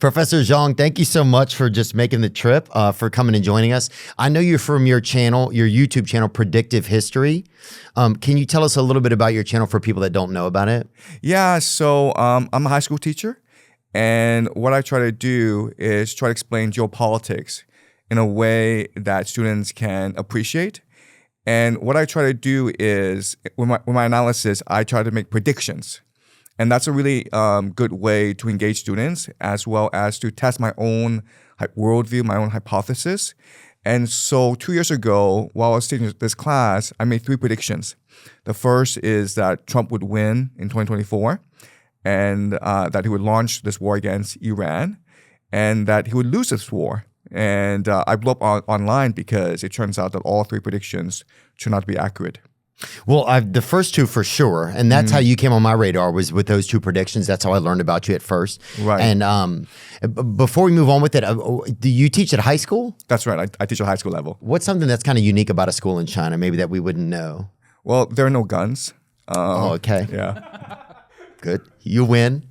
Professor Jiang, thank you so much for just making the trip, for coming and joining us. I know you're from your channel, your YouTube channel, Predictive History. Can you tell us a little bit about your channel for people that don't know about it? Yeah, so I'm a high school teacher, and what I try to do is try to explain geopolitics in a way that students can appreciate. And what I try to do is, with my analysis, I try to make predictions. And that's a really good way to engage students, as well as to test my own worldview, my own hypothesis. And so 2 years ago, while I was teaching this class, I made 3 predictions. The first is that Trump would win in 2024, and that he would launch this war against Iran, and that he would lose this war. And I blew up online because it turns out that all 3 predictions turned out to be accurate. Well, the first 2 for sure, and that's how you came on my radar, was with those 2 predictions. That's how I learned about you at first. Right. And before we move on with it, do you teach at high school? That's right. I teach at high school level. What's something that's kind of unique about a school in China, maybe that we wouldn't know? Well, there are no guns. Okay. Yeah. Good. You win.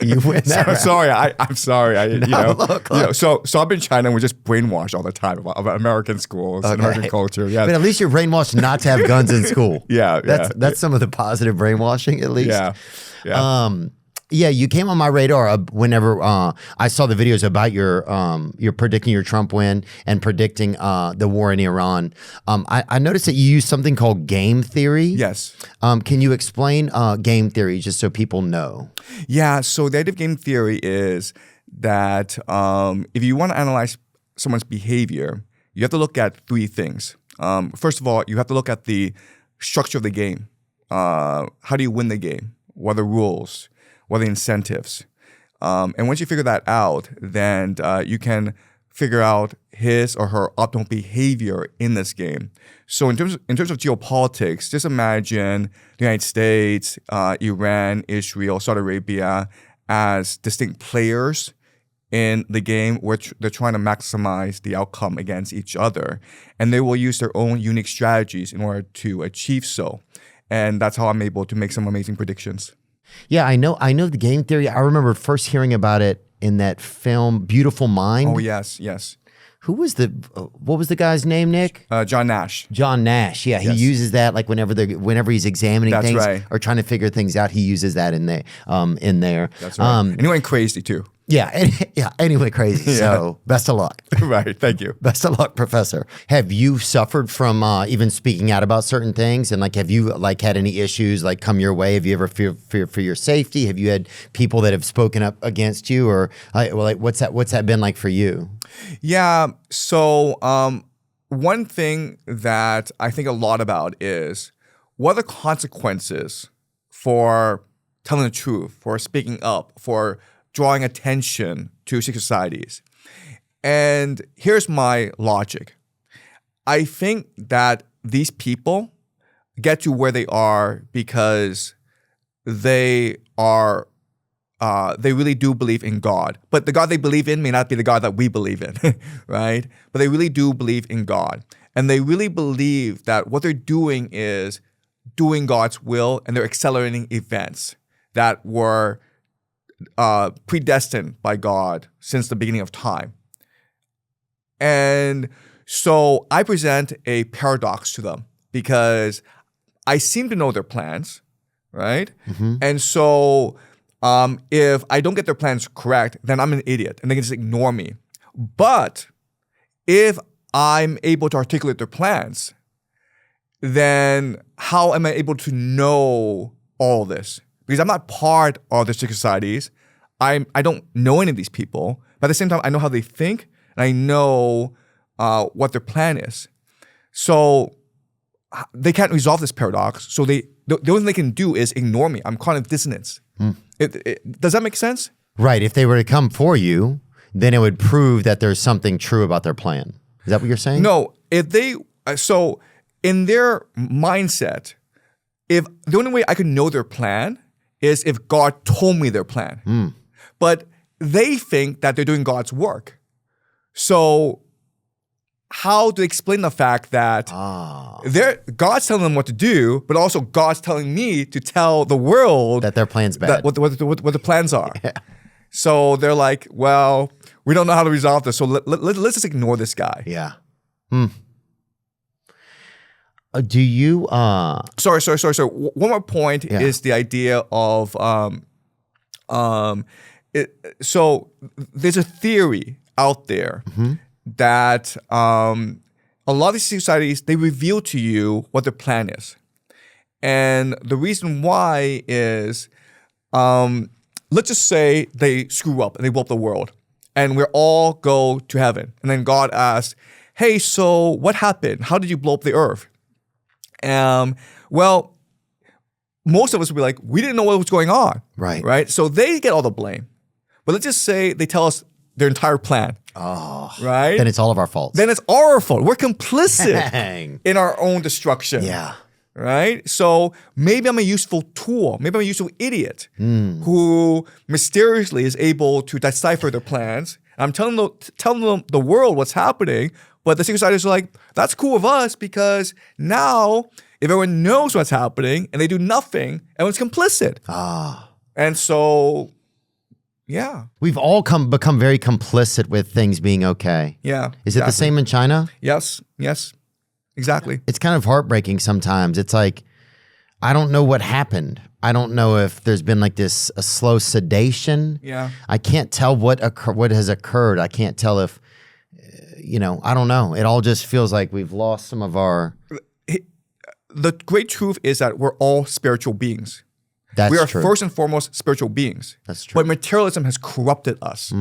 You win. Sorry, I'm sorry. Look. So I've been in China and we're just brainwashed all the time about American schools, and American culture. Yeah. But at least you're brainwashed not to have guns in school. Yeah. That's some of the positive brainwashing, at least. Yeah. Yeah, you came on my radar whenever I saw the videos about your predicting your Trump win and predicting the war in Iran. I noticed that you use something called game theory. Yes. Can you explain game theory just so people know? Yeah. So the idea of game theory is that if you want to analyze someone's behavior, you have to look at 3 things. First of all, you have to look at the structure of the game. How do you win the game? What are the rules? What are the incentives? And once you figure that out, then you can figure out his or her optimal behavior in this game. So in terms of geopolitics, just imagine the United States, Iran, Israel, Saudi Arabia as distinct players in the game, which they're trying to maximize the outcome against each other. And they will use their own unique strategies in order to achieve so. And that's how I'm able to make some amazing predictions. Yeah, I know the game theory. I remember first hearing about it in that film, Beautiful Mind. Oh, yes. Who was what was the guy's name, Nick? John Nash. John Nash. Yeah, he Yes. uses that like whenever he's examining That's things right. or trying to figure things out. He uses that in there. That's right. And he went crazy too. Yeah, anyway, crazy. So best of luck. Right. Thank you. Best of luck, Professor. Have you suffered from even speaking out about certain things? And have you had any issues come your way? Have you ever feared for your safety? Have you had people that have spoken up against you, or what's that been like for you? Yeah. So one thing that I think a lot about is what are the consequences for telling the truth, for speaking up, for drawing attention to secret societies. And here's my logic. I think that these people get to where they are because they really do believe in God. But the God they believe in may not be the God that we believe in, right? But they really do believe in God. And they really believe that what they're doing is doing God's will, and they're accelerating events that were predestined by God since the beginning of time. And so I present a paradox to them because I seem to know their plans, right? Mm-hmm. And so if I don't get their plans correct, then I'm an idiot and they can just ignore me. But if I'm able to articulate their plans, then how am I able to know all this? Because I'm not part of the secret societies. I don't know any of these people. But at the same time, I know how they think, and I know what their plan is. So they can't resolve this paradox. So the only thing they can do is ignore me. I'm cognitive dissonance. Does that make sense? Right. If they were to come for you, then it would prove that there's something true about their plan. Is that what you're saying? No. So in their mindset, if the only way I could know their plan is if God told me their plan. But they think that they're doing God's work. So how to explain the fact that God's telling them what to do, but also God's telling me to tell the world that their plan's bad. what the plans are. So they're like, well, we don't know how to resolve this. So let's just ignore this guy. Yeah. Do you? Sorry. One more point is the idea of so there's a theory out there that a lot of these societies, they reveal to you what their plan is. And the reason why is, let's just say they screw up and they blow up the world and we all go to heaven. And then God asks, hey, so what happened? How did you blow up the earth? Well, most of us would be like, we didn't know what was going on. Right. So they get all the blame. But let's just say they tell us their entire plan. Oh. Right. Then it's all of our faults. Then it's our fault. We're complicit in our own destruction. Yeah. Right? So maybe I'm a useful tool. Maybe I'm a useful idiot who mysteriously is able to decipher their plans. I'm telling the world what's happening, but the secret societies are like, that's cool with us because now if everyone knows what's happening and they do nothing, everyone's complicit. And so, yeah. We've all become very complicit with things being okay. Yeah. Is it the same in China? Yes. Exactly. It's kind of heartbreaking sometimes. It's like, I don't know what happened. I don't know if there's been like a slow sedation. Yeah. I can't tell what has occurred. I can't tell if, I don't know. It all just feels like we've lost some of our. The great truth is that we're all spiritual beings. That's we are true. first and foremost spiritual beings. That's true. But materialism has corrupted us.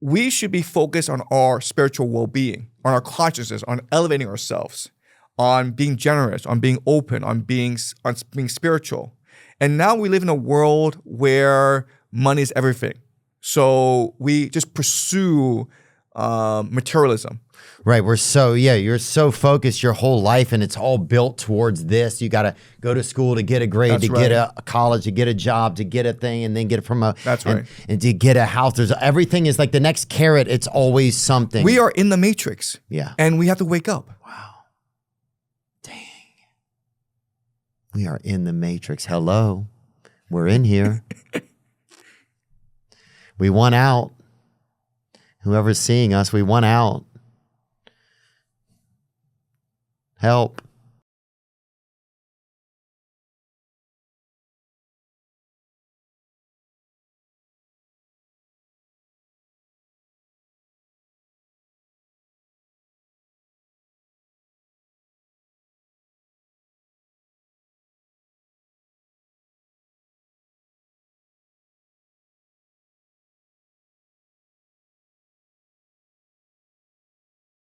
We should be focused on our spiritual well-being, on our consciousness, on elevating ourselves, on being generous, on being open, on being spiritual. And now we live in a world where money is everything. So we just pursue materialism. Right. You're so focused your whole life and it's all built towards this. You got to go to school to get a grade, get a college, to get a job, to get a thing, and then get a promotion. That's right. And to get a house. Everything is like the next carrot. It's always something. We are in the matrix. Yeah. And we have to wake up. Wow. Dang. We are in the matrix. Hello. We're in here. We want out. Whoever's seeing us, we want out. Help.